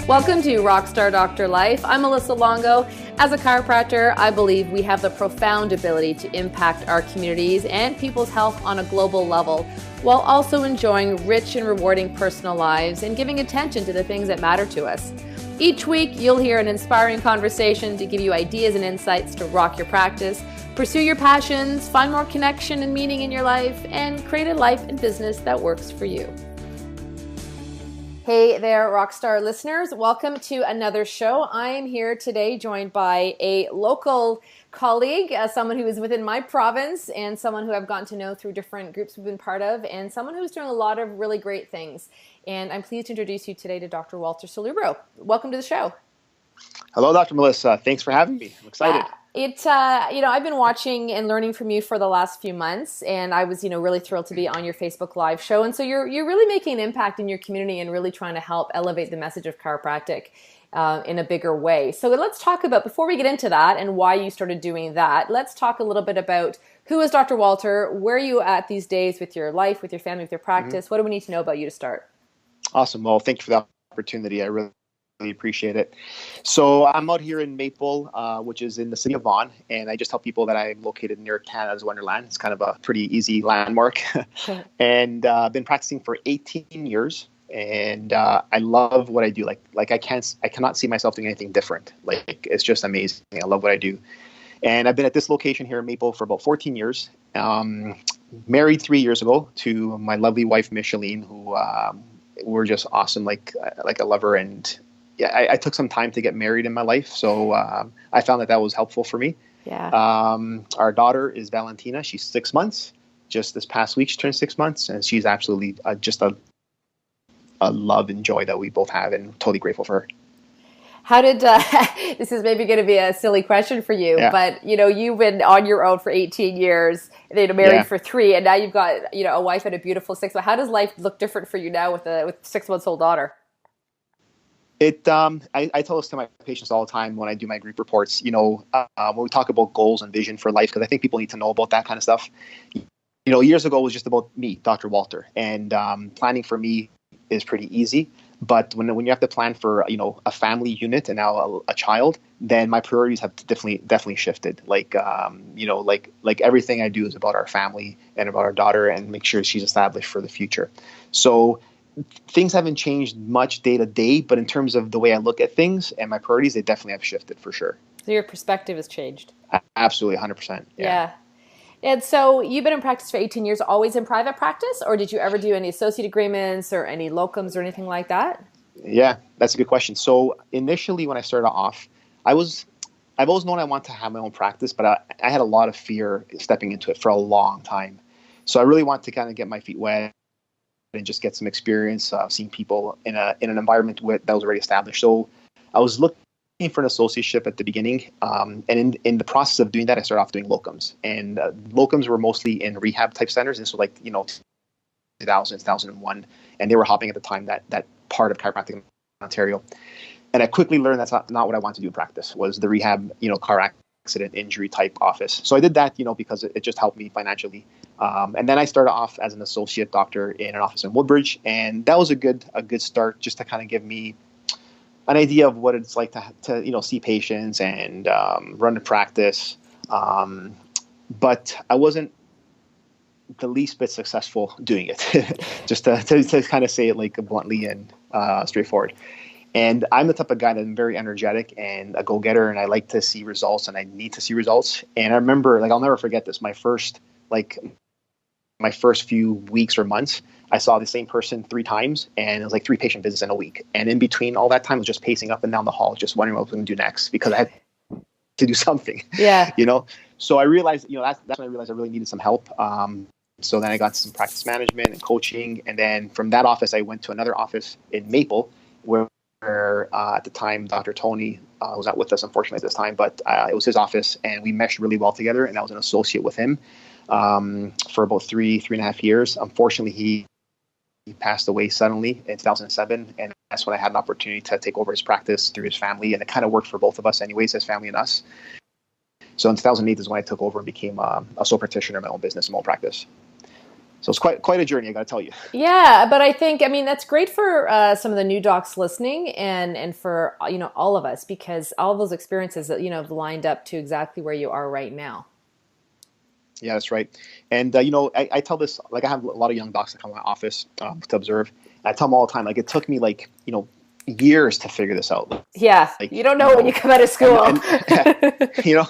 Welcome to Rockstar Doctor Life. I'm Melissa Longo. As a chiropractor, I believe we have the profound ability to impact our communities and people's health on a global level, while also enjoying rich and rewarding personal lives and giving attention to the things that matter to us. Each week, you'll hear an inspiring conversation to give you ideas and insights to rock your practice, pursue your passions, find more connection and meaning in your life, and create a life and business that works for you. Hey there, Rockstar listeners. Welcome to another show. I am here today joined by a local colleague, someone who is within my province and someone who I've gotten to know through different groups we've been part of, and someone who's doing a lot of really great things. And I'm pleased to introduce you today to Dr. Walter Salubro. Welcome to the show. Hello, Dr. Melissa. Thanks for having me. I'm excited. I've been watching and learning from you for the last few months, and I was, really thrilled to be on your Facebook Live show. And so you're really making an impact in your community and really trying to help elevate the message of chiropractic in a bigger way. So let's talk about, before we get into that and why you started doing that, let's talk a little bit about who is Dr. Walter, where are you at these days with your life, with your family, with your practice? What do we need to know about you to start? Awesome. Well, thank you for the opportunity. I really appreciate it. So I'm out here in Maple, which is in the city of Vaughan, and I just tell people that I'm located near Canada's Wonderland. It's kind of a pretty easy landmark. And I've been practicing for 18 years, and I love what I do. Like I cannot see myself doing anything different. Like, it's just amazing. I love what I do. And I've been at this location here in Maple for about 14 years. Married 3 years ago to my lovely wife, Micheline, who we're just awesome. Like I love her, and yeah, I took some time to get married in my life, so I found that was helpful for me. Yeah. Our daughter is Valentina. She's 6 months. Just this past week, she turned 6 months, and she's absolutely just a love and joy that we both have, and totally grateful for her. How did, this is maybe going to be a silly question for you, but, you've been on your own for 18 years, and then married for 3, and now you've got, a wife and a beautiful 6 months. How does life look different for you now with a 6 months old daughter? I tell this to my patients all the time when I do my group reports, when we talk about goals and vision for life, because I think people need to know about that kind of stuff. Years ago it was just about me, Dr. Walter, and planning for me is pretty easy. But when you have to plan for, a family unit and now a child, then my priorities have definitely shifted. Like everything I do is about our family and about our daughter and make sure she's established for the future. So things haven't changed much day to day, but in terms of the way I look at things and my priorities, they definitely have shifted for sure. So your perspective has changed. Absolutely, 100%. Yeah. And so you've been in practice for 18 years, always in private practice, or did you ever do any associate agreements or any locums or anything like that? Yeah, that's a good question. So initially when I started off, I've always known I want to have my own practice, but I had a lot of fear stepping into it for a long time. So I really wanted to kind of get my feet wet and just get some experience seeing people in an environment that was already established. So I was looking for an associateship at the beginning, and in the process of doing that, I started off doing locums. And locums were mostly in rehab type centers, and so 2000, 2001, and they were hopping at the time that part of chiropractic in Ontario. And I quickly learned that's not what I wanted to do in practice, was the rehab, car accident injury type office. So I did that, because it just helped me financially. And then I started off as an associate doctor in an office in Woodbridge, and that was a good start, just to kind of give me an idea of what it's like to see patients and run the practice. But I wasn't the least bit successful doing it, just to kind of say it like bluntly and straightforward. And I'm the type of guy that I'm very energetic and a go-getter, and I like to see results, and I need to see results. And I remember, I'll never forget this, my first few weeks or months, I saw the same person 3 times, and it was 3 patient visits in a week. And in between all that time, I was just pacing up and down the hall, just wondering what I was going to do next, because I had to do something. Yeah. So I realized, that's when I realized I really needed some help. So then I got some practice management and coaching. And then from that office, I went to another office in Maple, where at the time, Dr. Tony was not with us, unfortunately, at this time, but it was his office, and we meshed really well together, and I was an associate with him for about 3.5 years. Unfortunately, he passed away suddenly in 2007, and that's when I had an opportunity to take over his practice through his family, and it kind of worked for both of us anyways, his family and us. So in 2008 is when I took over and became a sole practitioner in my own business and my own practice. So it's quite a journey, I got to tell you. Yeah, but I think, I mean, that's great for some of the new docs listening and for, all of us, because all those experiences that, have lined up to exactly where you are right now. Yeah, that's right. And, I tell this, like I have a lot of young docs that come to my office to observe. And I tell them all the time, like it took me like, years to figure this out. Yeah, Like, you don't know when you come out of school. you know,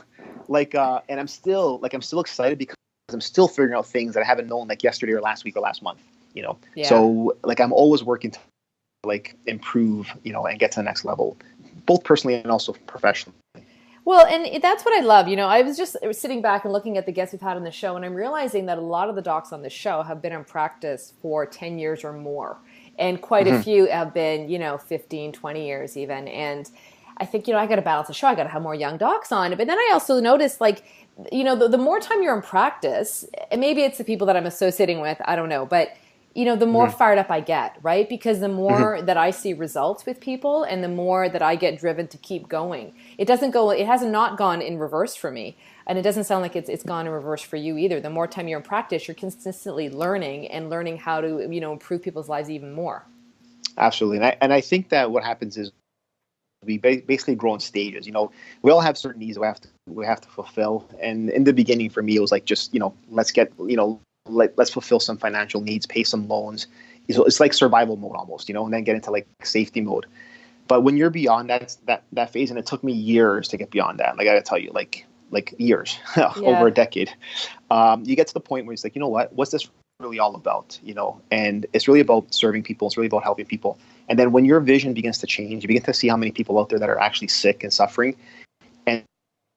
and I'm still excited because I'm still figuring out things that I haven't known like yesterday or last week or last month, Yeah. So like I'm always working to like improve, and get to the next level, both personally and also professionally. Well, and that's what I love. I was just sitting back and looking at the guests we've had on the show, and I'm realizing that a lot of the docs on the show have been in practice for 10 years or more. And quite a few have been, 15, 20 years even. And I think, I got to balance the show. I got to have more young docs on. But then I also noticed, like, the more time you're in practice, and maybe it's the people that I'm associating with, I don't know, but the more fired up I get, right? Because the more that I see results with people and the more that I get driven to keep going. It has not gone in reverse for me. And it doesn't sound like it's gone in reverse for you either. The more time you're in practice, you're consistently learning how to, improve people's lives even more. Absolutely. And I think that what happens is we basically grow in stages. We all have certain needs we have to fulfill. And in the beginning for me, it was like, just, let's fulfill some financial needs, pay some loans. It's like survival mode almost, and then get into like safety mode. But when you're beyond that phase, and it took me years to get beyond that, like I gotta tell you, like years, over a decade, you get to the point where it's like, what's this really all about? And it's really about serving people. It's really about helping people. And then when your vision begins to change, you begin to see how many people out there that are actually sick and suffering. And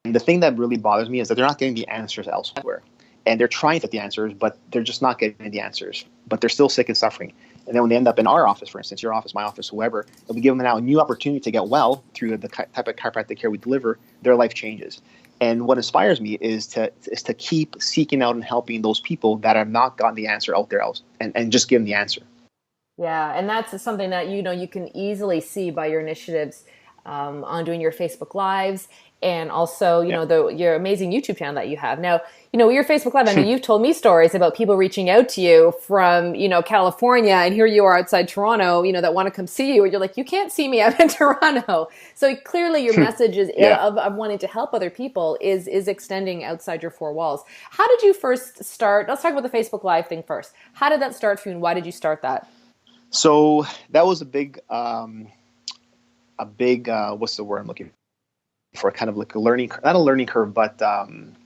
the thing that really bothers me is that they're not getting the answers elsewhere. And they're trying to get the answers, but they're just not getting the answers. But they're still sick and suffering. And then when they end up in our office, for instance, your office, my office, whoever, and we give them now a new opportunity to get well through the type of chiropractic care we deliver, their life changes. And what inspires me is to keep seeking out and helping those people that have not gotten the answer out there else, and just give them the answer. Yeah, and that's something that you can easily see by your initiatives on doing your Facebook Lives, and also your amazing YouTube channel that you have. Now, your Facebook Live, I mean, you've told me stories about people reaching out to you from California, and here you are outside Toronto, that want to come see you, and you're like, you can't see me, I'm in Toronto. So clearly your message is of wanting to help other people is extending outside your four walls. How did you first start? Let's talk about the Facebook Live thing first. How did that start for you, and why did you start that? So that was a big what's the word I'm looking for? Kind of like not a learning curve, but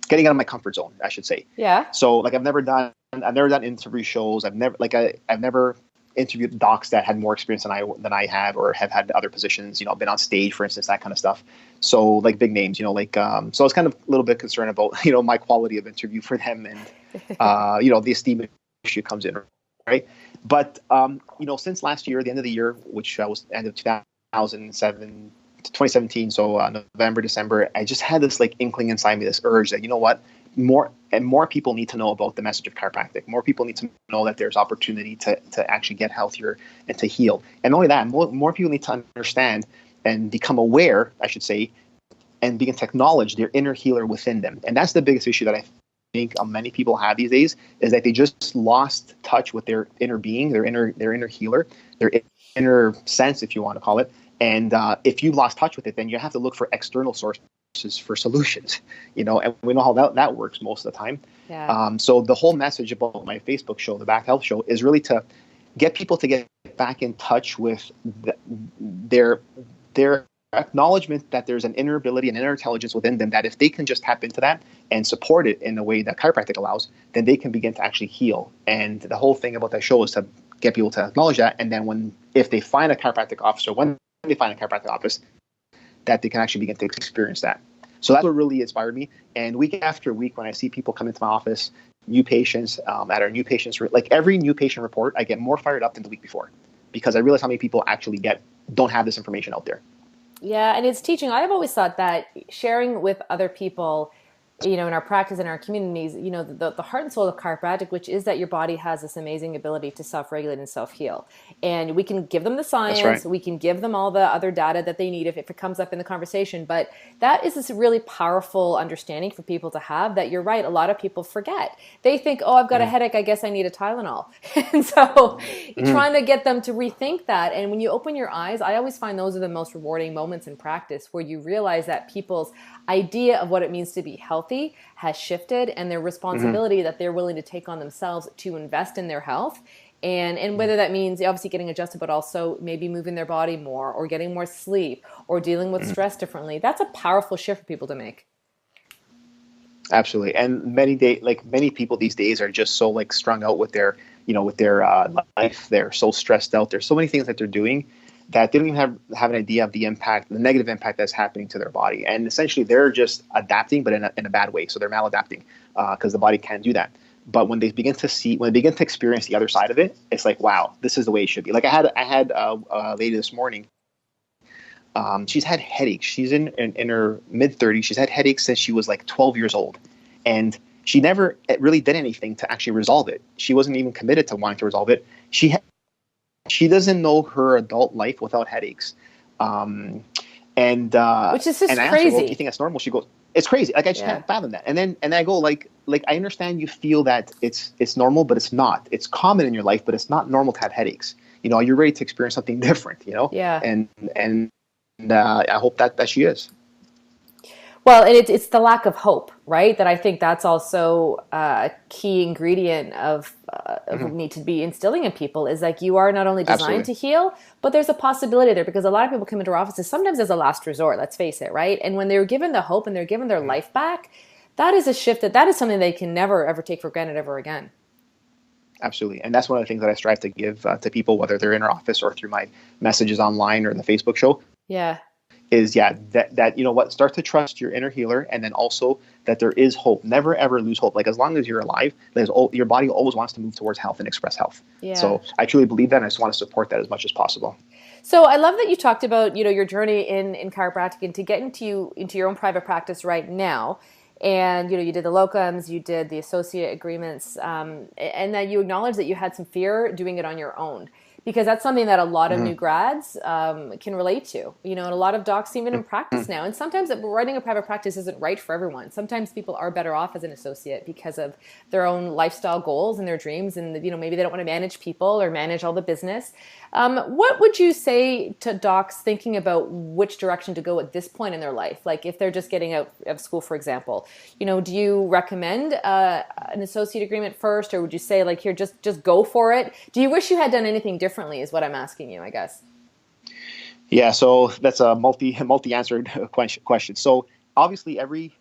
getting out of my comfort zone, I should say. Yeah. So like I've never done interview shows. I've never interviewed docs that had more experience than I have, or have had other positions. Been on stage, for instance, that kind of stuff. So like big names, so I was kind of a little bit concerned about my quality of interview for them, and the esteem issue comes in, right? But since last year, the end of the year, which was end of 2017, so November, December, I just had this like inkling inside me, this urge that more people need to know about the message of chiropractic. More people need to know that there's opportunity to actually get healthier and to heal. And not only that, more people need to understand and become aware, I should say, and begin to acknowledge their inner healer within them. And that's the biggest issue that I think many people have these days, is that they just lost touch with their inner being, their inner healer, their inner sense, if you want to call it. And if you lost touch with it, then you have to look for external sources for solutions, and we know how that works most of the time. Yeah. So the whole message about my Facebook show, the Back Health Show, is really to get people to get back in touch with their acknowledgement that there's an inner ability and inner intelligence within them, that if they can just tap into that and support it in the way that chiropractic allows, then they can begin to actually heal. And the whole thing about that show is to get people to acknowledge that, and then if they find a chiropractic office, or when they find a chiropractic office, that they can actually begin to experience that. So that's what really inspired me. And week after week, when I see people come into my office, new patients, at our new patients, like every new patient report, I get more fired up than the week before, because I realize how many people actually don't have this information out there. Yeah, and it's teaching. I've always thought that sharing with other people in our practice, in our communities, the heart and soul of chiropractic, which is that your body has this amazing ability to self-regulate and self-heal. And we can give them the That's science, right. we can give them all the other data that they need if it comes up in the conversation. But that is this really powerful understanding for people to have, that you're right, a lot of people forget. They think, oh, I've got a headache, I guess I need a Tylenol. And so you're trying to get them to rethink that. And when you open your eyes, I always find those are the most rewarding moments in practice, where you realize that people's idea of what it means to be healthy has shifted, and their responsibility that they're willing to take on themselves to invest in their health. And whether that means obviously getting adjusted, but also maybe moving their body more, or getting more sleep, or dealing with stress differently. That's a powerful shift for people to make. Absolutely. And many people these days are just so like strung out with their, life. They're so stressed out. There's so many things that they're doing that they don't even have an idea of the impact, the negative impact that's happening to their body. And essentially they're just adapting, but in a bad way. So they're maladapting because the body can't do that. But when they begin to experience the other side of it, it's like, wow, this is the way it should be. Like I had a lady this morning. She's had headaches. She's in her mid-30s. She's had headaches since she was like 12 years old. And she never really did anything to actually resolve it. She wasn't even committed to wanting to resolve it. She doesn't know her adult life without headaches. Which is just and I crazy. asked her, well, do you think that's normal? She goes, it's crazy. Like I just can't fathom that. And I go like I understand you feel that it's normal, but it's not. It's common in your life, but it's not normal to have headaches. You're ready to experience something different. Yeah. And I hope that she is. Well, and it's the lack of hope, right? That I think that's also a key ingredient of need to be instilling in people, is like, you are not only designed to heal, but there's a possibility there, because a lot of people come into our offices sometimes as a last resort, let's face it, right? And when they're given the hope and they're given their life back, that is a shift that is something they can never, ever take for granted ever again. Absolutely. And that's one of the things that I strive to give to people, whether they're in our office or through my messages online or the Facebook show. Yeah. Is that start to trust your inner healer, and then also that there is hope. Never ever lose hope. Like as long as you're alive, your body always wants to move towards health and express health. Yeah. So I truly believe that, and I just want to support that as much as possible. So I love that you talked about your journey in chiropractic, and to get into your own private practice right now. And you did the locums, you did the associate agreements, and that you acknowledged that you had some fear doing it on your own. Because that's something that a lot of new grads can relate to, and a lot of docs even in practice now. And sometimes running a private practice isn't right for everyone. Sometimes people are better off as an associate because of their own lifestyle goals and their dreams. And, maybe they don't want to manage people or manage all the business. What would you say to docs thinking about which direction to go at this point in their life? Like if they're just getting out of school, for example, do you recommend an associate agreement first, or would you say like, here, just go for it? Do you wish you had done anything differently is what I'm asking you, I guess. Yeah. So that's a multi-answered question. So obviously every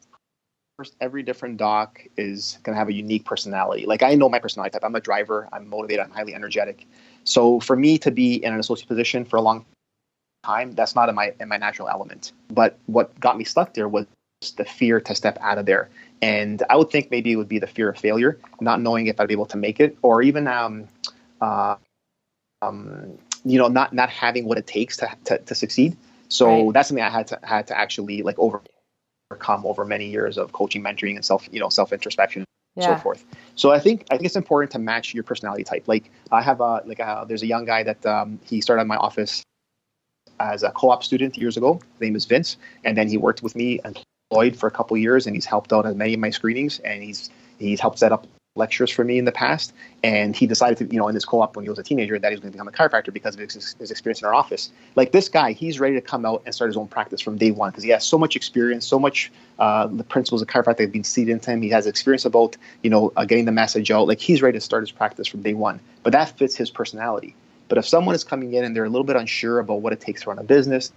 different doc is going to have a unique personality. Like I know my personality type. I'm a driver. I'm motivated. I'm highly energetic. So for me to be in an associate position for a long time, that's not in my natural element. But what got me stuck there was the fear to step out of there. And I would think maybe it would be the fear of failure, not knowing if I'd be able to make it, or even not having what it takes to succeed. So that's something I had to actually like overcome over many years of coaching, mentoring, and self introspection. And so forth. So I think it's important to match your personality type. Like I have there's a young guy that he started in my office as a co-op student years ago. His name is Vince, and then he worked with me employed for a couple of years, and he's helped out at many of my screenings, and he's helped set up lectures for me in the past. And he decided to, in his co-op when he was a teenager, that he was going to become a chiropractor because of his experience in our office. Like this guy, he's ready to come out and start his own practice from day one because he has so much experience, so much the principles of chiropractic have been seeded into him. He has experience about, getting the message out. Like he's ready to start his practice from day one. But that fits his personality. But if someone is coming in and they're a little bit unsure about what it takes to run a business,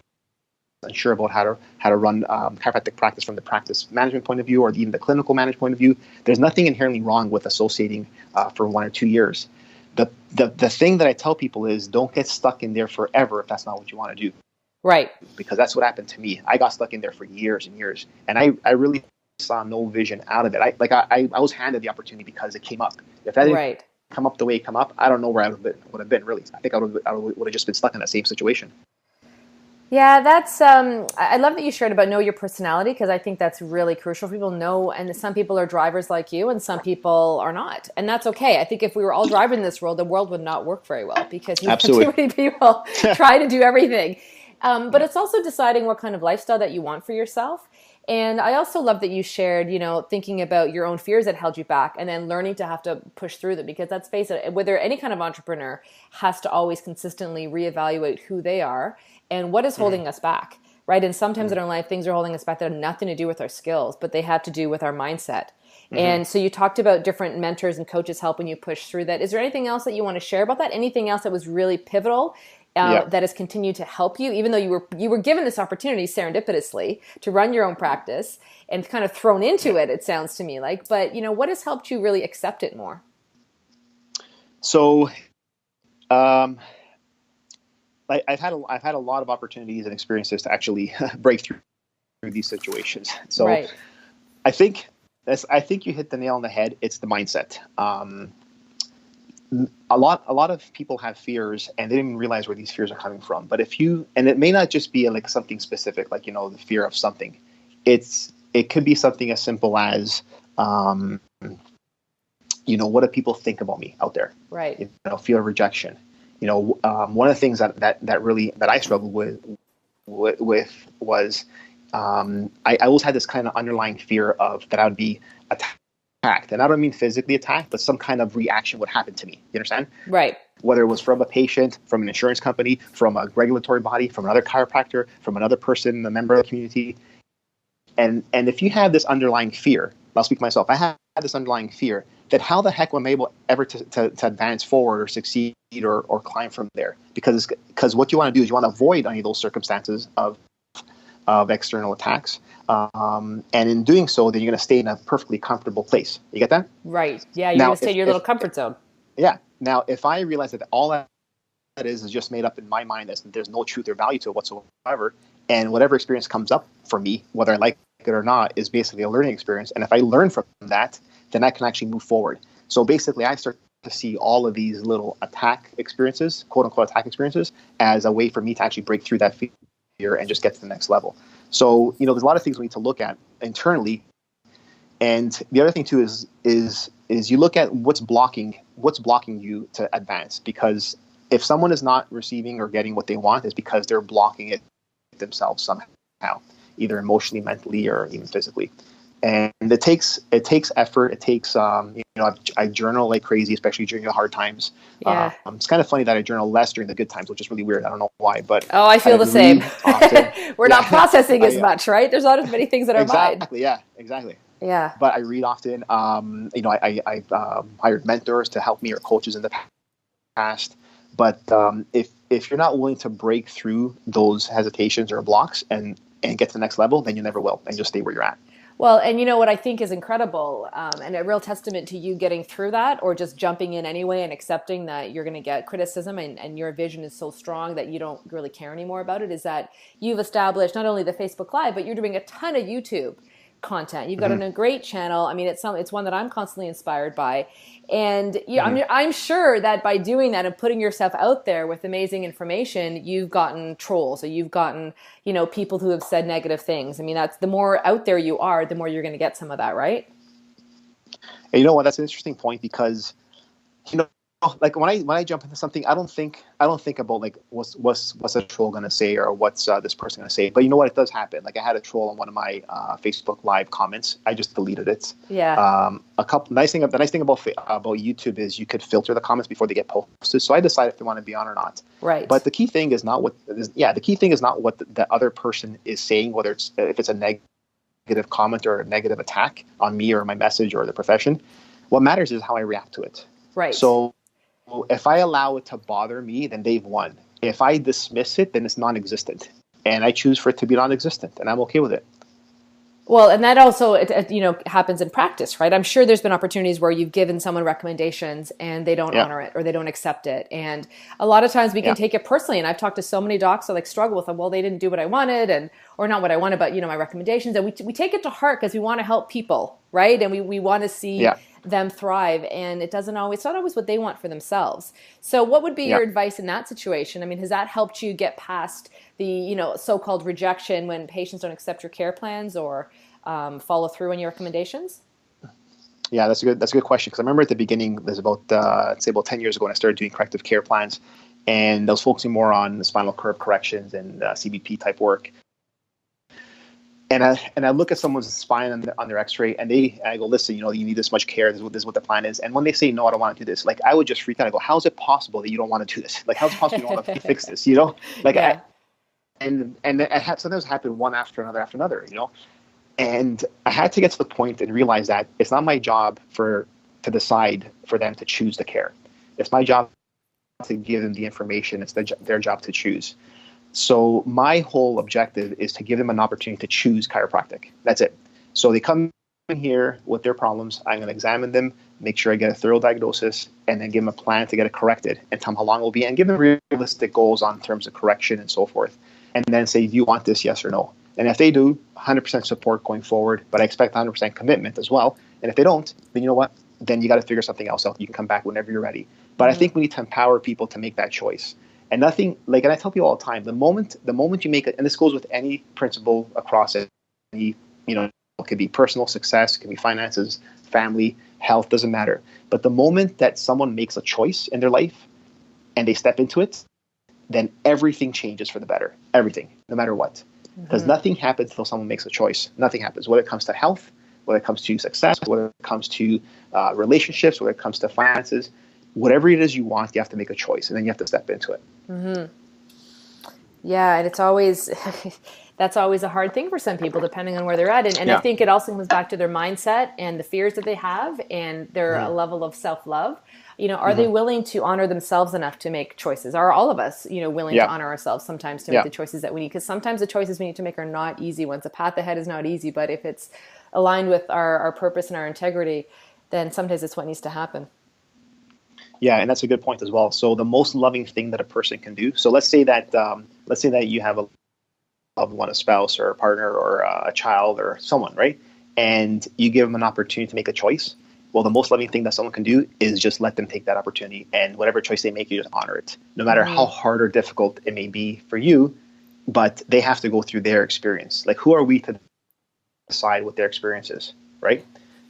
unsure about how to run chiropractic practice from the practice management point of view, or even the clinical management point of view, there's nothing inherently wrong with associating for 1 or 2 years. The thing that I tell people is don't get stuck in there forever if that's not what you want to do. Right. Because that's what happened to me. I got stuck in there for years and years, and I really saw no vision out of it. I was handed the opportunity because it came up. If that didn't come up the way it come up, I don't know where I would have been really. I think I would have just been stuck in that same situation. Yeah, that's, I love that you shared about know your personality, because I think that's really crucial for people to know. And some people are drivers like you and some people are not. And that's okay. I think if we were all driving this world, the world would not work very well because we have too Absolutely. many people trying to do everything. But it's also deciding what kind of lifestyle that you want for yourself. And I also love that you shared, thinking about your own fears that held you back and then learning to have to push through them, because let's face it, whether any kind of entrepreneur has to always consistently reevaluate who they are and what is holding us back, right? And sometimes in our life, things are holding us back that have nothing to do with our skills, but they have to do with our mindset. And so you talked about different mentors and coaches helping you push through that. Is there anything else that you want to share about that? Anything else that was really pivotal that has continued to help you, even though you were given this opportunity serendipitously to run your own practice and kind of thrown into it, it sounds to me like, but what has helped you really accept it more? So, I've had a lot of opportunities and experiences to actually break through these situations. So Right. I think you hit the nail on the head. It's the mindset. A lot of people have fears and they didn't even realize where these fears are coming from. But and it may not just be like something specific, like, the fear of something. It could be something as simple as, what do people think about me out there? Right. Fear of rejection. One of the things that I struggled with was, I always had this kind of underlying fear of that I would be attacked. And I don't mean physically attacked, but some kind of reaction would happen to me. You understand? Right. Whether it was from a patient, from an insurance company, from a regulatory body, from another chiropractor, from another person, a member of the community. And if you have this underlying fear, I'll speak for myself, I had this underlying fear that how the heck am I able ever to advance forward or succeed or climb from there? Because what you want to do is you want to avoid any of those circumstances of external attacks. And in doing so, then you're going to stay in a perfectly comfortable place. You get that? Right. Yeah, you're going to stay in your little comfort zone. Yeah. Now, if I realize that all that is just made up in my mind, there's no truth or value to it whatsoever, and whatever experience comes up for me, whether I like it or not, is basically a learning experience. And if I learn from that, then I can actually move forward. So basically, I start to see all of these little attack experiences, quote unquote attack experiences, as a way for me to actually break through that fear and just get to the next level. So, there's a lot of things we need to look at internally. And the other thing too is you look at what's blocking you to advance, because if someone is not receiving or getting what they want, it's because they're blocking it themselves somehow, either emotionally, mentally, or even physically. And it takes effort. It takes, I journal like crazy, especially during the hard times. Yeah. It's kind of funny that I journal less during the good times, which is really weird. I don't know why, but oh, I feel the same. We're not processing as much, right? There's not as many things in our mind. Exactly. Yeah, exactly. Yeah. But I read often. I hired mentors to help me or coaches in the past. But if you're not willing to break through those hesitations or blocks and get to the next level, then you never will, and just stay where you're at. Well, and what I think is incredible, and a real testament to you getting through that, or just jumping in anyway and accepting that you're going to get criticism, and your vision is so strong that you don't really care anymore about it, is that you've established not only the Facebook Live, but you're doing a ton of YouTube content. You've got a great channel. I mean, it's one that I'm constantly inspired by. And I'm sure that by doing that and putting yourself out there with amazing information, you've gotten trolls, or you've gotten, people who have said negative things. I mean, that's the more out there you are, the more you're going to get some of that, right? And you know what? That's an interesting point, because, like when I jump into something, I don't think about like what's a troll going to say, or what's this person going to say. But you know what? It does happen. Like I had a troll on one of my Facebook Live comments. I just deleted it. Yeah. The nice thing about YouTube is you could filter the comments before they get posted. So I decide if they want to be on or not. Right. But the key thing is not what the other person is saying, whether if it's a negative comment or a negative attack on me or my message or the profession. What matters is how I react to it. Right. So if I allow it to bother me, then they've won. If I dismiss it, then it's non-existent. And I choose for it to be non-existent, and I'm okay with it. Well, and that also, happens in practice, right? I'm sure there's been opportunities where you've given someone recommendations and they don't honor it, or they don't accept it. And a lot of times we can take it personally. And I've talked to so many docs that struggle with them. Well, they didn't do what I wanted, or not what I wanted, but my recommendations. And we take it to heart because we want to help people, right? And we want to see them thrive, and it's not always what they want for themselves. So what would be Yeah. your advice in that situation? I mean, has that helped you get past the, so-called rejection when patients don't accept your care plans or follow through on your recommendations? Yeah, that's a good question, because I remember at the beginning, there's about say about 10 years ago, when I started doing corrective care plans, and I was focusing more on the spinal curve corrections and CBP type work. And I look at someone's spine on their X-ray, and I go, listen, you need this much care. This is what the plan is. And when they say no, I don't want to do this. Like, I would just freak out. I go, how is it possible that you don't want to do this? Like, how is it possible you don't want to fix this? Like, Yeah. and sometimes happen one after another. And I had to get to the point and realize that it's not my job to decide for them to choose the care. It's my job to give them the information. It's their job to choose. So my whole objective is to give them an opportunity to choose chiropractic. That's it. So they come in here with their problems. I'm going to examine them, make sure I get a thorough diagnosis, and then give them a plan to get it corrected and tell them how long it will be, and give them realistic goals on terms of correction and so forth. And then say, do you want this, yes or no? And if they do, 100% support going forward, but I expect 100% commitment as well. And if they don't, then you know what? Then you got to figure something else out. You can come back whenever you're ready. But I think we need to empower people to make that choice. And nothing, and I tell people all the time, the moment you make it, and this goes with any principle across any, it could be personal success, it could be finances, family, health, doesn't matter. But the moment that someone makes a choice in their life and they step into it, then everything changes for the better. Everything, no matter what. Because nothing happens until someone makes a choice. Nothing happens, whether it comes to health, whether it comes to success, whether it comes to relationships, whether it comes to finances. Whatever it is you want, you have to make a choice, and then you have to step into it. Yeah, and it's always that's always a hard thing for some people, depending on where they're at. And I think it also comes back to their mindset and the fears that they have and their level of self-love. Are they willing to honor themselves enough to make choices? Are all of us, willing to honor ourselves sometimes to make the choices that we need? Because sometimes the choices we need to make are not easy ones. The path ahead is not easy, but if it's aligned with our purpose and our integrity, then sometimes it's what needs to happen. Yeah, and that's a good point as well. So the most loving thing that a person can do. So let's say that you have a loved one, a spouse or a partner or a child or someone, right? And you give them an opportunity to make a choice. Well, the most loving thing that someone can do is just let them take that opportunity, and whatever choice they make, you just honor it, no matter how hard or difficult it may be for you. But they have to go through their experience. Like, who are we to decide what their experience is, right?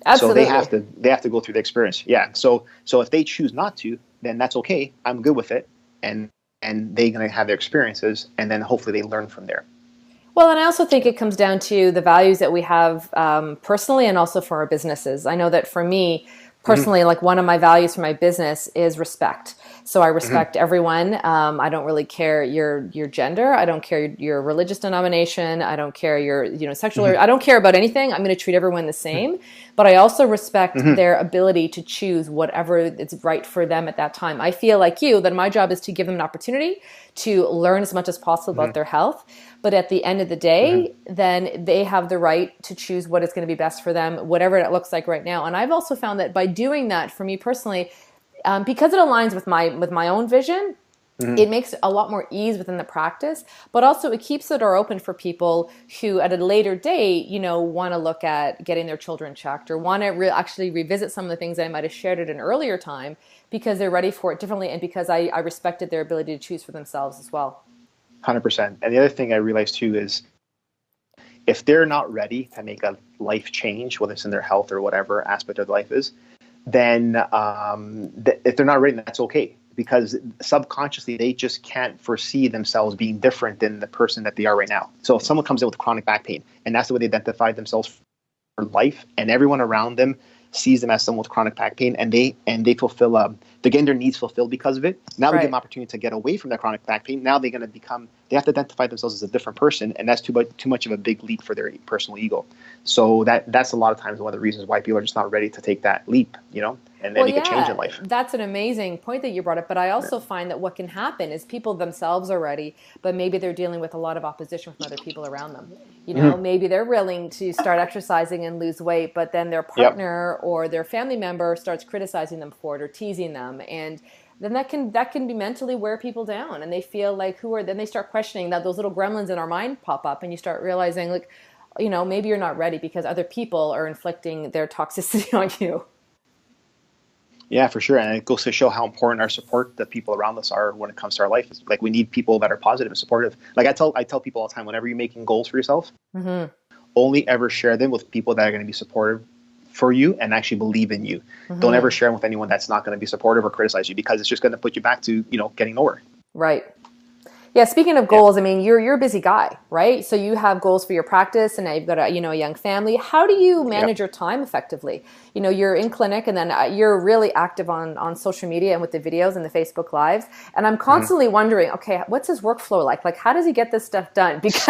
Absolutely. So they have to go through the experience. Yeah. So if they choose not to, then that's okay. I'm good with it. And they're going to have their experiences, and then hopefully they learn from there. Well, and I also think it comes down to the values that we have personally and also for our businesses. I know that for me personally, like one of my values for my business is respect. So I respect everyone. I don't really care your gender. I don't care your religious denomination. I don't care your sexual. I don't care about anything. I'm going to treat everyone the same. But I also respect their ability to choose whatever is right for them at that time. I feel like you that my job is to give them an opportunity to learn as much as possible about their health. But at the end of the day, then they have the right to choose what is going to be best for them, whatever it looks like right now. And I've also found that by doing that, for me personally, because it aligns with my own vision, it makes a lot more ease within the practice, but also it keeps the door open for people who at a later date, want to look at getting their children checked or want to actually revisit some of the things I might have shared at an earlier time because they're ready for it differently and because I respected their ability to choose for themselves as well. 100%. And the other thing I realized too is if they're not ready to make a life change, whether it's in their health or whatever aspect of life is, then if they're not ready, that's okay. Because subconsciously, they just can't foresee themselves being different than the person that they are right now. So if someone comes in with chronic back pain, and that's the way they identify themselves for life, and everyone around them sees them as someone with chronic back pain, and they fulfill, they're getting their needs fulfilled because of it. Now we give them opportunity to get away from that chronic back pain. Now they're going to they have to identify themselves as a different person, and that's too much of a big leap for their personal ego. So that's a lot of times one of the reasons why people are just not ready to take that leap, and then make a change in life. That's an amazing point that you brought up. But I also find that what can happen is people themselves are ready, but maybe they're dealing with a lot of opposition from other people around them. Maybe they're willing to start exercising and lose weight, but then their partner or their family member starts criticizing them for it or teasing them. And then that can be mentally wear people down, and they feel like then they start questioning that those little gremlins in our mind pop up, and you start realizing maybe you're not ready because other people are inflicting their toxicity on you. Yeah, for sure. And it goes to show how important our support, the people around us, are when it comes to our life. It's like we need people that are positive and supportive. Like I tell people all the time, whenever you're making goals for yourself, Mm-hmm. only ever share them with people that are going to be supportive for you and actually believe in you. Don't ever Mm-hmm. share them with anyone that's not going to be supportive or criticize you, because it's just going to put you back to, getting nowhere. Right. Yeah, speaking of Yeah. goals, I mean, you're a busy guy, right? So you have goals for your practice, and now you've got a young family. How do you Yeah. manage your time effectively? You're in clinic, and then you're really active on social media and with the videos and the Facebook lives. And I'm constantly wondering, okay, what's his workflow like? Like, how does he get this stuff done? Because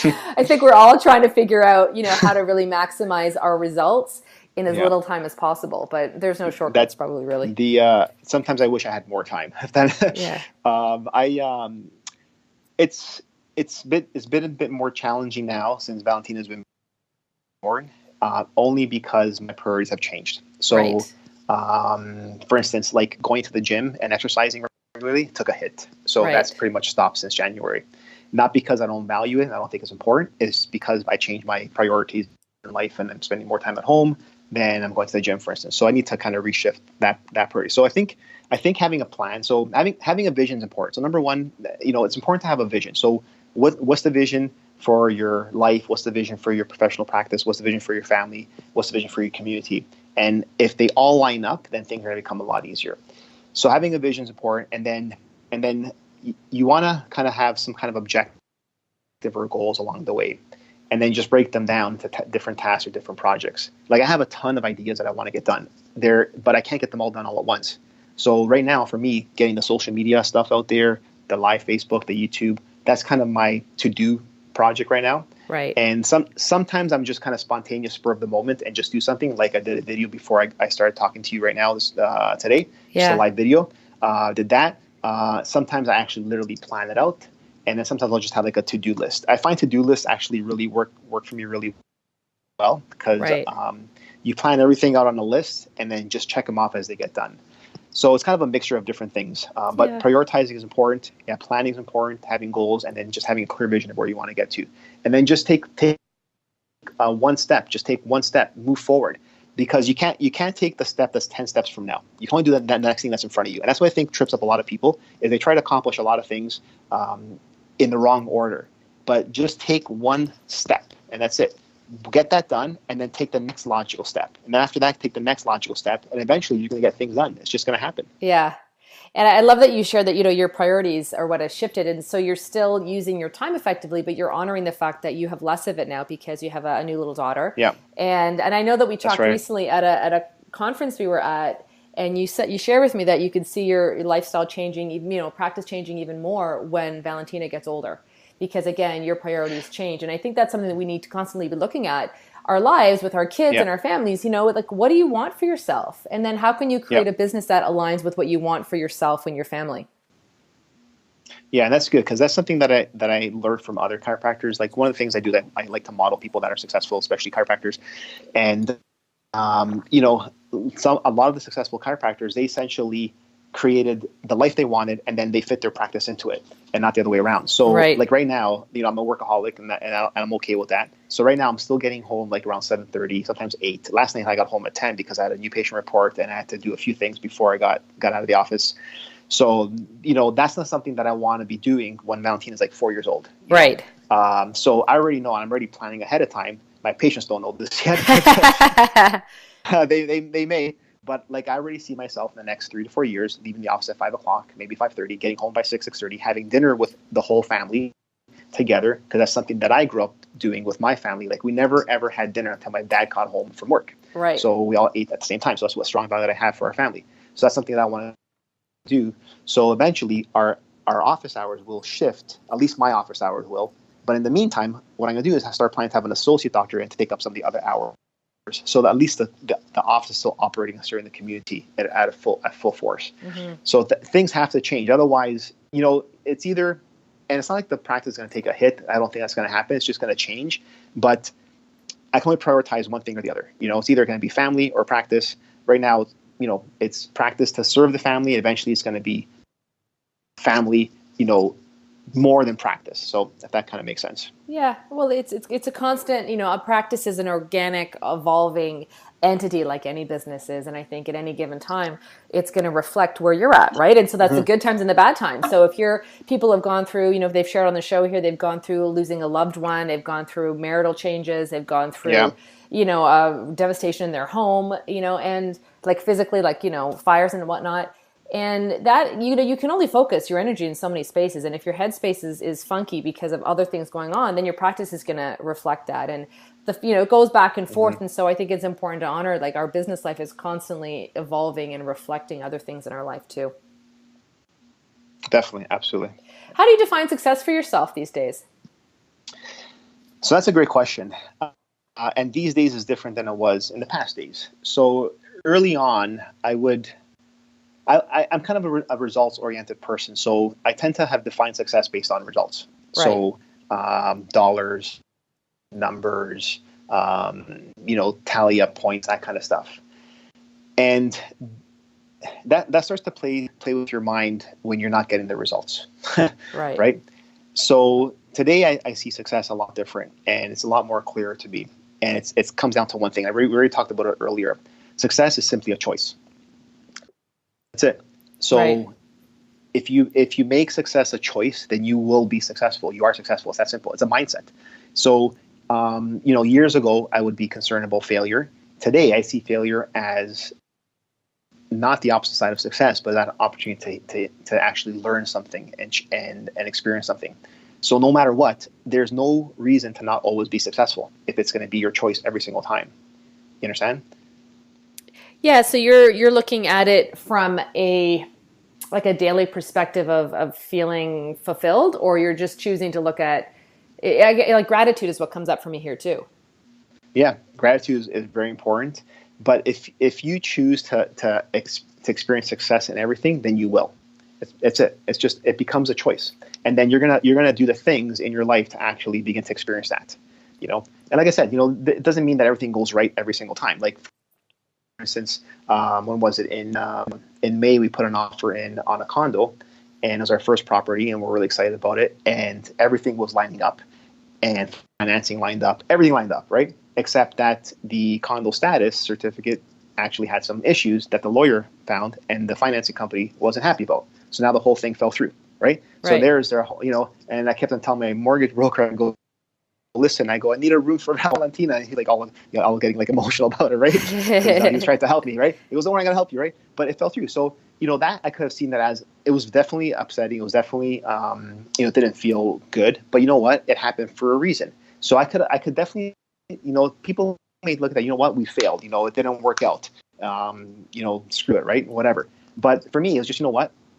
I think we're all trying to figure out, how to really maximize our results in as Yeah. little time as possible. But there's no shortcuts, That probably, really. sometimes I wish I had more time. Yeah. I it's been a bit more challenging now since Valentina's been born, only because my priorities have changed. So, Right. for instance, like going to the gym and exercising regularly took a hit. So that's Right. pretty much stopped since January. Not because I don't value it, I don't think it's important. It's because I changed my priorities in life, and I'm spending more time at home than I'm going to the gym, for instance. So I need to kind of reshift that priority. So I think having a plan, so having a vision is important. So number one, it's important to have a vision. So what's the vision for your life? What's the vision for your professional practice? What's the vision for your family? What's the vision for your community? And if they all line up, then things are going to become a lot easier. So having a vision is important, and then you want to kind of have some kind of objective or goals along the way, and then just break them down into different tasks or different projects. Like I have a ton of ideas that I want to get done there, but I can't get them all done all at once. So right now, for me, getting the social media stuff out there, the live Facebook, the YouTube, that's kind of my to-do project right now. Right. And sometimes I'm just kind of spontaneous, spur of the moment, and just do something. Like I did a video before I started talking to you right now, today, just a Yeah. live video. Did that. Sometimes I actually literally plan it out, and then sometimes I'll just have like a to-do list. I find to-do lists actually really work for me really well, because Right. you plan everything out on a list and then just check them off as they get done. So it's kind of a mixture of different things, but Yeah. prioritizing is important. Yeah, planning is important, having goals, and then just having a clear vision of where you want to get to, and then just take one step. Just take one step, move forward, because you can't take the step that's 10 steps from now. You can only do that next thing that's in front of you, and that's what I think trips up a lot of people is they try to accomplish a lot of things in the wrong order. But just take one step, and that's it. Get that done, and then take the next logical step. And then after that, take the next logical step, and eventually you're going to get things done. It's just going to happen. Yeah. And I love that you shared that, your priorities are what has shifted. And so you're still using your time effectively, but you're honoring the fact that you have less of it now because you have a new little daughter. Yeah. And I know that we talked right. recently at a conference we were at, and you shared with me that you could see your lifestyle changing, even, practice changing even more when Valentina gets older. Because again, your priorities change. And I think that's something that we need to constantly be looking at our lives with our kids Yeah. and our families, like, what do you want for yourself? And then how can you create Yeah. a business that aligns with what you want for yourself and your family? Yeah, and that's good, because that's something that I learned from other chiropractors. Like one of the things I do, that I like to model people that are successful, especially chiropractors, and a lot of the successful chiropractors, they essentially created the life they wanted, and then they fit their practice into it, and not the other way around. So Right. like right now, I'm a workaholic, and I'm okay with that. So right now I'm still getting home like around 7:30, sometimes 8. Last night I got home at 10 because I had a new patient report and I had to do a few things before I got out of the office. So, that's not something that I want to be doing when Valentina's like 4 years old. Right. So I already know, I'm already planning ahead of time. My patients don't know this yet. They may, but like I already see myself in the next 3 to 4 years leaving the office at 5 o'clock, maybe 5:30, getting home by 6:30, having dinner with the whole family together, because that's something that I grew up doing with my family. Like we never ever had dinner until my dad got home from work. Right. So we all ate at the same time. So that's what strong value that I have for our family. So that's something that I want to do. So eventually our office hours will shift, at least my office hours will. But in the meantime, what I'm going to do is I start planning to have an associate doctor in to take up some of the other hours, so that at least the office is still operating here in the community at full force. Mm-hmm. So things have to change. Otherwise, it's either, and it's not like the practice is going to take a hit. I don't think that's going to happen. It's just going to change. But I can only prioritize one thing or the other. It's either going to be family or practice. Right now, it's practice to serve the family. Eventually, it's going to be family, more than practice. So if that kind of makes sense. Yeah, well, it's a constant, a practice is an organic, evolving entity like any business is, and I think at any given time, it's going to reflect where you're at, right? And so that's the good times and the bad times. So if people have gone through, if they've shared on the show here, they've gone through losing a loved one, they've gone through marital changes, they've gone through, devastation in their home, and like physically, like, fires and whatnot. And that, you can only focus your energy in so many spaces. And if your headspace is funky because of other things going on, then your practice is going to reflect that. And it goes back and forth. And so I think it's important to honor, like, our business life is constantly evolving and reflecting other things in our life too. Definitely. Absolutely. How do you define success for yourself these days? So that's a great question. And these days is different than it was in the past days. So early on, I'm kind of a results-oriented person, so I tend to have defined success based on results. Right. So dollars, numbers, tally up points, that kind of stuff. And that starts to play with your mind when you're not getting the results. Right. Right. So today I see success a lot different, and it's a lot more clear to me. And it comes down to one thing. We already talked about it earlier. Success is simply a choice. That's it. So right. if you make success a choice, then you will be successful. You are successful. It's that simple. It's a mindset. So, years ago, I would be concerned about failure. Today, I see failure as not the opposite side of success, but that opportunity to actually learn something and experience something. So no matter what, there's no reason to not always be successful if it's going to be your choice every single time. You understand? Yeah, so you're looking at it from a daily perspective of feeling fulfilled, or you're just choosing to look at it, like gratitude is what comes up for me here too. Yeah, gratitude is very important. But if you choose to experience success in everything, then you will. It's it. It's just, it becomes a choice, and then you're gonna do the things in your life to actually begin to experience that. And like I said, it doesn't mean that everything goes right every single time. Like, for instance, when was it? In May, we put an offer in on a condo, and it was our first property, and we're really excited about it. And everything was lining up, and financing lined up, everything lined up, right? Except that the condo status certificate actually had some issues that the lawyer found, and the financing company wasn't happy about. So now the whole thing fell through, right? So there's their, and I kept on telling my mortgage broker, I go, listen, I need a room for Valentina. And he's like, all getting like emotional about it, right? He's trying to help me, right? He goes, don't worry, I'm going to help you, right? But it fell through. So, that I could have seen that as, it was definitely upsetting. It was definitely, it didn't feel good. But you know what? It happened for a reason. So I could definitely, people may look at that, we failed, it didn't work out. Screw it, right? Whatever. But for me, it was just,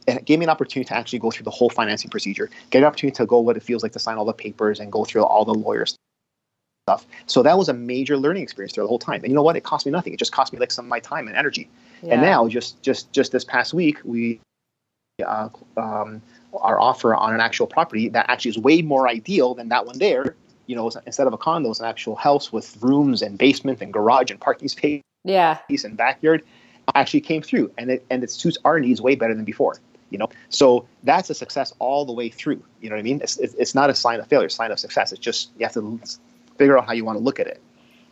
it gave me an opportunity to actually go through the whole financing procedure, get an opportunity to go what it feels like to sign all the papers and go through all the lawyer stuff. So that was a major learning experience through the whole time. And you know what? It cost me nothing. It just cost me like some of my time and energy. Yeah. And now, just this past week, we our offer on an actual property that actually is way more ideal than that one there. Instead of a condo, it's an actual house with rooms and basement and garage and parking space, and backyard. Actually came through, and it suits our needs way better than before. So that's a success all the way through. You know what I mean? It's not a sign of failure, it's a sign of success. It's just, you have to figure out how you want to look at it.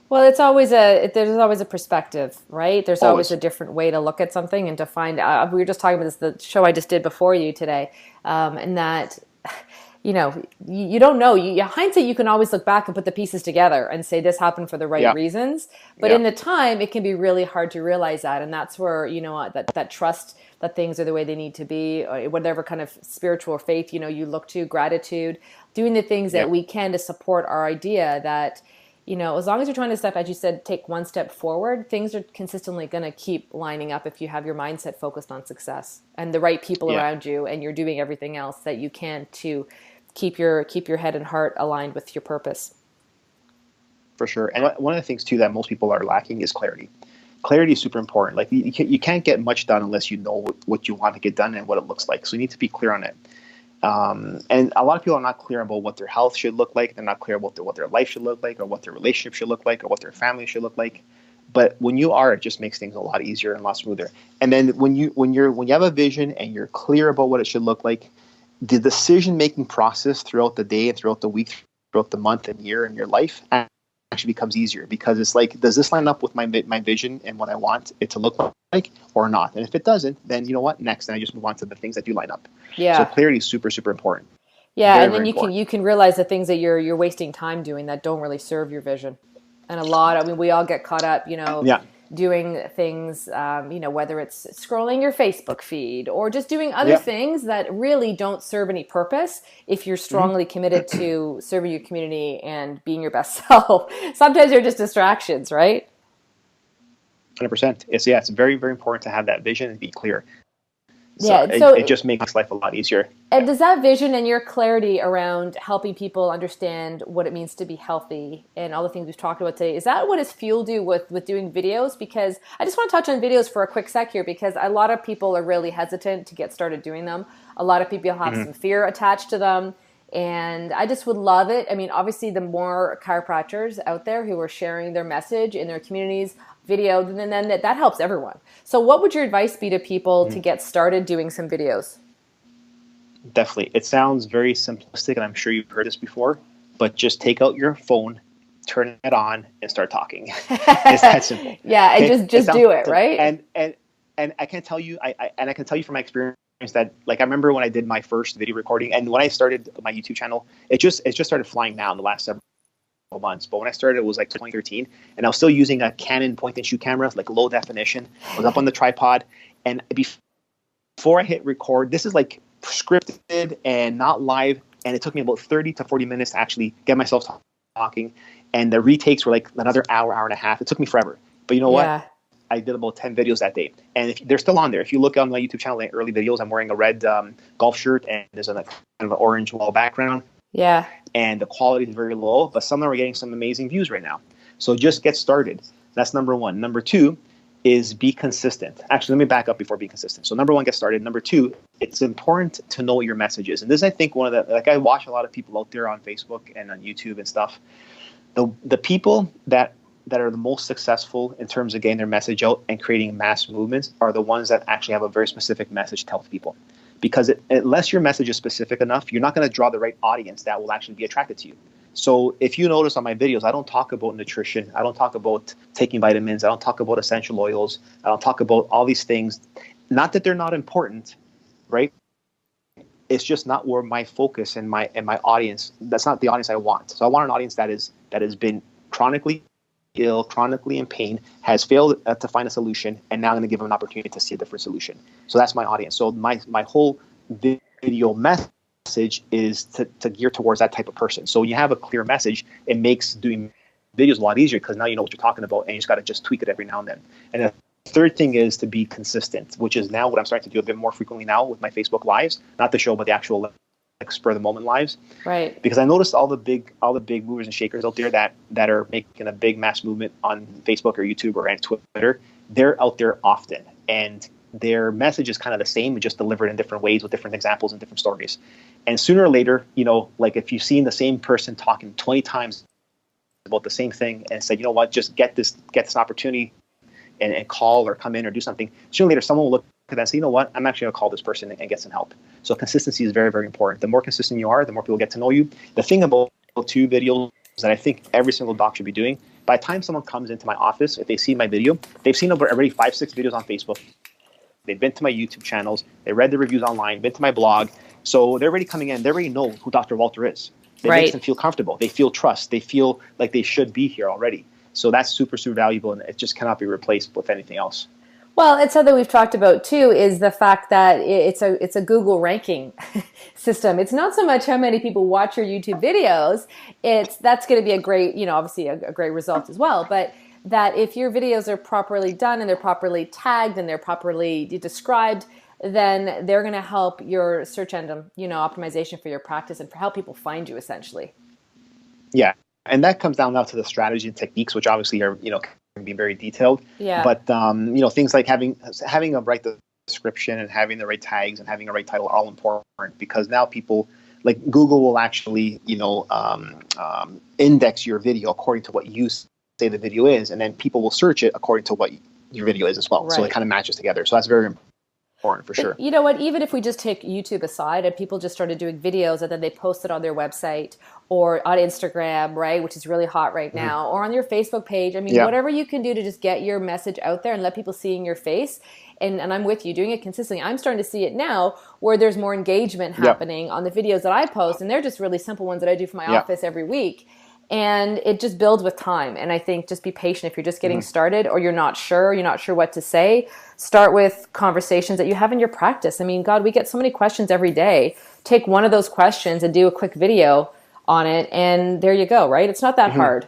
Well, there's always a perspective, right? There's always a different way to look at something and to find. We were just talking about this, the show I just did before you today, and that, you don't know. Hindsight, you can always look back and put the pieces together and say this happened for the right reasons. But in the time, it can be really hard to realize that, and that's where that trust that things are the way they need to be, or whatever kind of spiritual faith you look to, gratitude, doing the things that we can to support our idea that. As long as you're trying to as you said, take one step forward, things are consistently going to keep lining up if you have your mindset focused on success and the right people around you, and you're doing everything else that you can to keep your head and heart aligned with your purpose. For sure. And one of the things too that most people are lacking is clarity. Clarity is super important. Like you can't get much done unless you know what you want to get done and what it looks like. So you need to be clear on it. And a lot of people are not clear about what their health should look like. They're not clear about what their life should look like, or what their relationship should look like, or what their family should look like. But when you are, it just makes things a lot easier and a lot smoother. And then when you have a vision and you're clear about what it should look like, the decision-making process throughout the day and throughout the week, throughout the month and year in your life actually becomes easier, because it's like, does this line up with my vision and what I want it to look like or not? And if it doesn't, then you know what, next, then I just move on to the things that do line up. Yeah. So clarity is super, super important. Yeah, Very, and then very you can realize the things that you're wasting time doing that don't really serve your vision. And I mean, we all get caught up, Yeah. doing things, whether it's scrolling your Facebook feed or just doing other things that really don't serve any purpose. If you're strongly committed to serving your community and being your best self, sometimes they're just distractions, right? 100%. It's very, very important to have that vision and be clear. So it just makes life a lot easier. And does that vision and your clarity around helping people understand what it means to be healthy and all the things we've talked about today, is that what has fueled you with doing videos? Because I just want to touch on videos for a quick sec here, because a lot of people are really hesitant to get started doing them. A lot of people have some fear attached to them. And I just would love it. I mean, obviously, the more chiropractors out there who are sharing their message in their communities, video, then that helps everyone. So what would your advice be to people to get started doing some videos? Definitely. It sounds very simplistic, and I'm sure you've heard this before, but just take out your phone, turn it on, and start talking. It's that simple. Yeah, and just do it, right? And I can tell you, I can tell you from my experience that, like, I remember when I did my first video recording, and when I started my YouTube channel, it just started flying now in the last several months. But when I started, it was like 2013, and I was still using a Canon point-and-shoot camera, like low definition. I was up on the tripod, and before I hit record, this is like scripted and not live, and it took me about 30 to 40 minutes to actually get myself talking, and the retakes were like another hour and a half. It took me forever, but you know what? I did about 10 videos that day, and they're still on there. If you look on my YouTube channel, like early videos, I'm wearing a red golf shirt, and there's kind of an orange wall background. Yeah. And the quality is very low, but some of them are getting some amazing views right now. So just get started. That's number one. Number two is be consistent. Actually, let me back up before being consistent. So number one, get started. Number two, it's important to know what your message is. And this, I think, one of the, like, I watch a lot of people out there on Facebook and on YouTube and stuff. The people that are the most successful in terms of getting their message out and creating mass movements are the ones that actually have a very specific message to help people. Because unless your message is specific enough, you're not going to draw the right audience that will actually be attracted to you. So if you notice on my videos, I don't talk about nutrition. I don't talk about taking vitamins. I don't talk about essential oils. I don't talk about all these things. Not that they're not important, right? It's just not where my focus and my audience, that's not the audience I want. So I want an audience that has been chronically ill, chronically in pain, has failed to find a solution, and now I'm going to give them an opportunity to see a different solution. So that's my audience. So my whole video message is to gear towards that type of person. So when you have a clear message, it makes doing videos a lot easier, because now you know what you're talking about, and you just got to just tweak it every now and then. And the third thing is to be consistent, which is now what I'm starting to do a bit more frequently now with my Facebook lives, not the show, but the actual spur of the moment lives. Right. Because I noticed all the big movers and shakers out there that are making a big mass movement on Facebook or YouTube or on Twitter. They're out there often, and their message is kind of the same, just delivered in different ways with different examples and different stories. And sooner or later, like if you've seen the same person talking 20 times about the same thing and said, you know what, just get this opportunity and call or come in or do something, sooner or later someone will look at that and say, you know what, I'm actually going to call this person and get some help. So consistency is very, very important. The more consistent you are, the more people get to know you. The thing about two videos that I think every single doc should be doing, by the time someone comes into my office, if they see my video, they've seen over already 5-6 videos on Facebook. They've been to my YouTube channels. They read the reviews online, been to my blog. So they're already coming in. They already know who Dr. Walter is. It makes them feel comfortable. They feel trust. They feel like they should be here already. So that's super, super valuable, and it just cannot be replaced with anything else. Well, it's something we've talked about too, is the fact that it's a Google ranking system. It's not so much how many people watch your YouTube videos. That's going to be a great, obviously a great result as well. But that if your videos are properly done and they're properly tagged and they're properly described, then they're going to help your search engine, optimization for your practice and for help people find you essentially. Yeah. And that comes down now to the strategy and techniques, which obviously are, can be very detailed. Yeah. But, things like having a right description and having the right tags and having a right title are all important, because now people, like Google will actually, index your video according to what you say the video is, and then people will search it according to what your video is as well. Right. So it kind of matches together. So that's very important. for sure. You know what? Even if we just take YouTube aside and people just started doing videos and then they post it on their website or on Instagram, right, which is really hot right now, or on your Facebook page. I mean, whatever you can do to just get your message out there and let people see in your face. And I'm with you, doing it consistently. I'm starting to see it now where there's more engagement happening on the videos that I post, and they're just really simple ones that I do for my office every week. And it just builds with time. And I think just be patient if you're just getting started or you're not sure what to say. Start with conversations that you have in your practice. I mean, God, we get so many questions every day. Take one of those questions and do a quick video on it, and there you go, right? It's not that hard.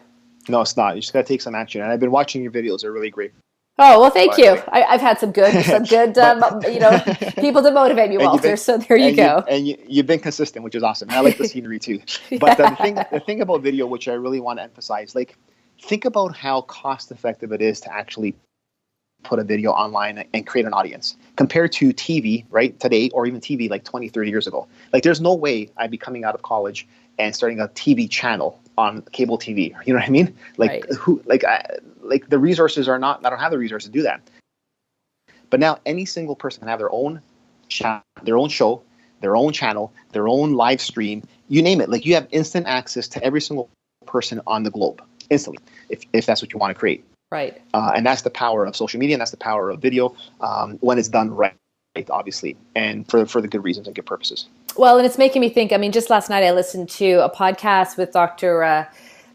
No, it's not. You just got to take some action. And I've been watching your videos. They're really great. Oh, well, thank you. I've had some good people to motivate me, Walter. So there you go. You've been consistent, which is awesome. I like the scenery too. But the thing about video, which I really want to emphasize, like, think about how cost effective it is to actually put a video online and create an audience compared to TV, right? Today, or even TV like 20, 30 years ago. Like, there's no way I'd be coming out of college and starting a TV channel on cable TV. You know what I mean? Like, like the resources are not, I don't have the resources to do that. But now any single person can have their own chat, their own show, their own channel, their own live stream, you name it. Like, you have instant access to every single person on the globe instantly, if that's what you want to create. Right. And that's the power of social media, and that's the power of video when it's done right, obviously, and for the good reasons and good purposes. Well, and it's making me think, I mean, just last night I listened to a podcast with Dr.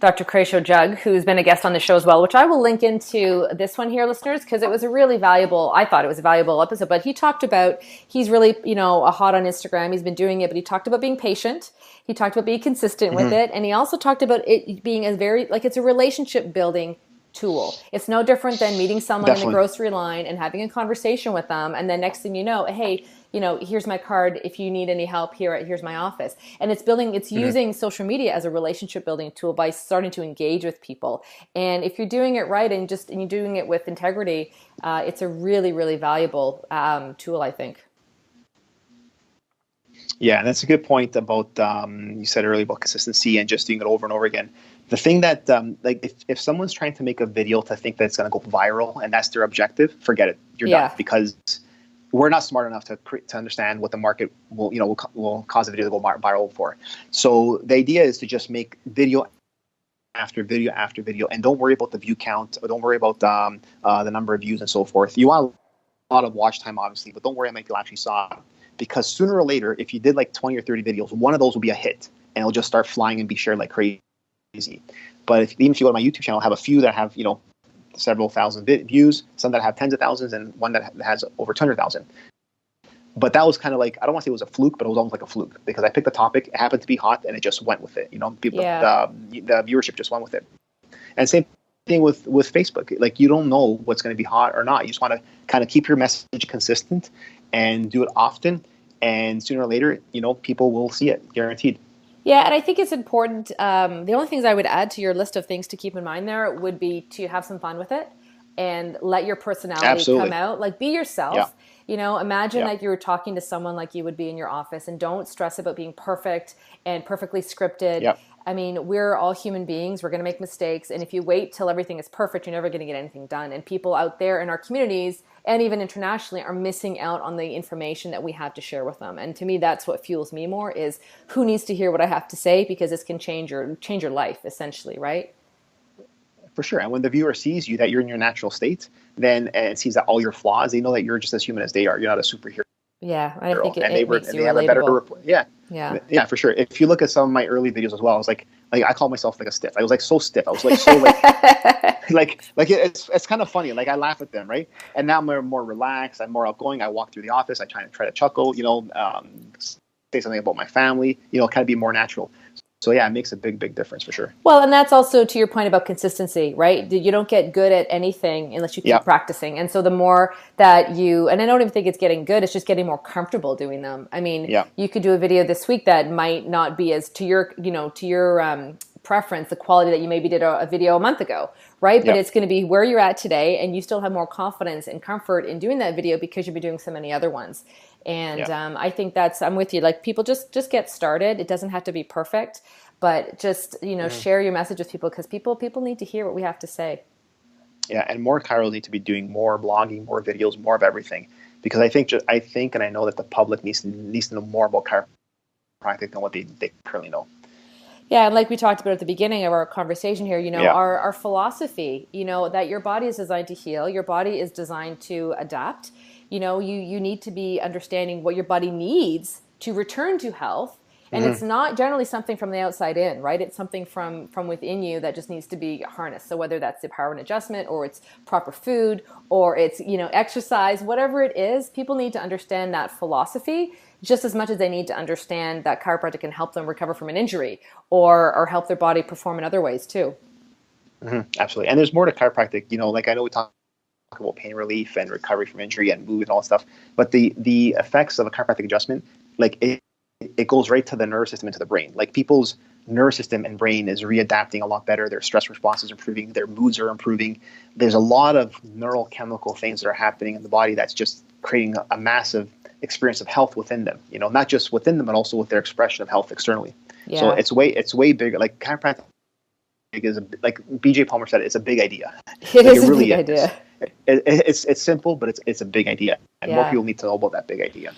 Kresimir Jug, who's been a guest on the show as well, which I will link into this one here, listeners, because it was a really valuable, I thought it was a valuable episode. But he talked about, he's really, a hot on Instagram. He's been doing it, but he talked about being patient. He talked about being consistent with it. And he also talked about it being a very, like, it's a relationship building tool. It's no different than meeting someone in the grocery line and having a conversation with them. And then next thing you know, hey, here's my card. If you need any help, here's my office. And it's using social media as a relationship building tool by starting to engage with people. And if you're doing it right and you're doing it with integrity, it's a really, really valuable tool, I think. Yeah, and that's a good point about, you said earlier about consistency and just doing it over and over again. The thing that, if someone's trying to make a video to think that it's going to go viral and that's their objective, forget it. You're done, because we're not smart enough to understand what the market will cause a video to go viral for. So the idea is to just make video after video after video, and don't worry about the view count, or don't worry about the number of views and so forth. You want a lot of watch time, obviously, but don't worry how many people actually saw it. Because sooner or later, if you did like 20 or 30 videos, one of those will be a hit, and it'll just start flying and be shared like crazy. But even if you go to my YouTube channel, I have a few that have several thousand views, some that have tens of thousands, and one that has over 200,000. But that was kind of like, I don't want to say it was a fluke, but it was almost like a fluke, because I picked the topic, it happened to be hot, and it just went with it. People, the viewership just went with it. And same thing with Facebook. Like, you don't know what's going to be hot or not. You just want to kind of keep your message consistent and do it often, and sooner or later, people will see it, guaranteed. Yeah, and I think it's important. The only things I would add to your list of things to keep in mind there would be to have some fun with it and let your personality come out. Like, be yourself. Yeah. Imagine like you were talking to someone like you would be in your office, and don't stress about being perfect and perfectly scripted. Yep. I mean, we're all human beings. We're going to make mistakes. And if you wait till everything is perfect, you're never going to get anything done. And people out there in our communities and even internationally are missing out on the information that we have to share with them. And to me, that's what fuels me more, is who needs to hear what I have to say, because this can change your life, essentially, right? For sure. And when the viewer sees you, that you're in your natural state, then and sees that all your flaws, they know that you're just as human as they are. You're not a superhero. Yeah, I think it makes you they have relatable. A better report. Yeah, for sure. If you look at some of my early videos as well, I was like I call myself like a stiff. I was like so stiff. I was like so like it's kind of funny. Like, I laugh at them, right? And now I'm more relaxed. I'm more outgoing. I walk through the office. I try to chuckle. Say something about my family. Kind of be more natural. So yeah, it makes a big difference for sure. Well, and that's also to your point about consistency, right? You don't get good at anything unless you keep practicing. And so the more that and I don't even think it's getting good, it's just getting more comfortable doing them. I mean, you could do a video this week that might not be as to your preference, the quality that you maybe did a video a month ago, right? But it's going to be where you're at today, and you still have more confidence and comfort in doing that video because you've been doing so many other ones. And I think I'm with you. Like, people just get started. It doesn't have to be perfect, but just, share your message with people, because people need to hear what we have to say. Yeah. And more chiros need to be doing more blogging, more videos, more of everything. because I think and I know that the public needs to know more about chiropractic than what they currently know. Yeah, and like we talked about at the beginning of our conversation here, Yeah. our philosophy, that your body is designed to heal, your body is designed to adapt. You need to be understanding what your body needs to return to health. And it's not generally something from the outside in, right? It's something from within you that just needs to be harnessed. So whether that's the power and adjustment, or it's proper food, or it's, exercise, whatever it is, people need to understand that philosophy just as much as they need to understand that chiropractic can help them recover from an injury or help their body perform in other ways too. Absolutely. And there's more to chiropractic, like I know we talk about pain relief and recovery from injury and movement and all that stuff, but the effects of a chiropractic adjustment, like it goes right to the nervous system, into the brain. Like people's nervous system and brain is readapting a lot better. Their stress responses are improving. Their moods are improving. There's a lot of neurochemical things that are happening in the body that's just creating a massive experience of health within them. Not just within them, but also with their expression of health externally. Yeah. So it's way bigger. Like chiropractic is like BJ Palmer said, it's a big idea. It is a big idea. It's simple, but it's a big idea, and more people need to know about that big idea.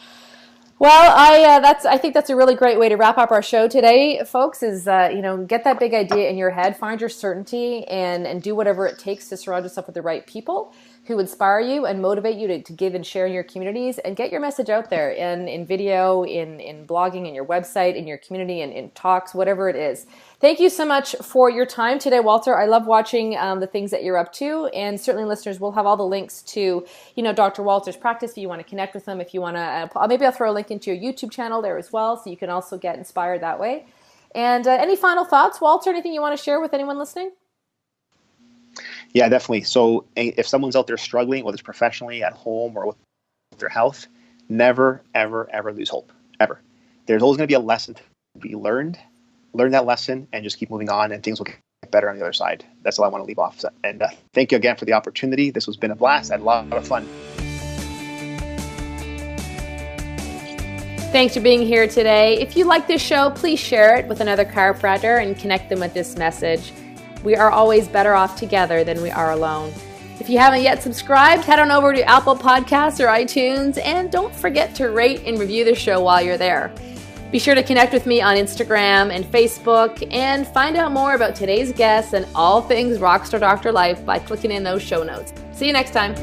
Well, I think that's a really great way to wrap up our show today, folks, is, get that big idea in your head, find your certainty, and do whatever it takes to surround yourself with the right people who inspire you and motivate you to give and share in your communities, and get your message out there in video, in blogging, in your website, in your community, in talks, whatever it is. Thank you so much for your time today, Walter. I love watching the things that you're up to, and certainly listeners will have all the links to, Dr. Walter's practice if you want to connect with him. If you want to, maybe I'll throw a link into your YouTube channel there as well, so you can also get inspired that way. And any final thoughts, Walter? Anything you want to share with anyone listening? Yeah, definitely. So if someone's out there struggling, whether it's professionally, at home, or with their health, never, ever, ever lose hope, ever. There's always going to be a lesson to be learned. Learn that lesson and just keep moving on, and things will get better on the other side. That's all I want to leave off. And thank you again for the opportunity. This has been a blast. I had a lot of fun. Thanks for being here today. If you like this show, please share it with another chiropractor and connect them with this message. We are always better off together than we are alone. If you haven't yet subscribed, head on over to Apple Podcasts or iTunes, and don't forget to rate and review the show while you're there. Be sure to connect with me on Instagram and Facebook, and find out more about today's guests and all things Rockstar Doctor Life by clicking in those show notes. See you next time.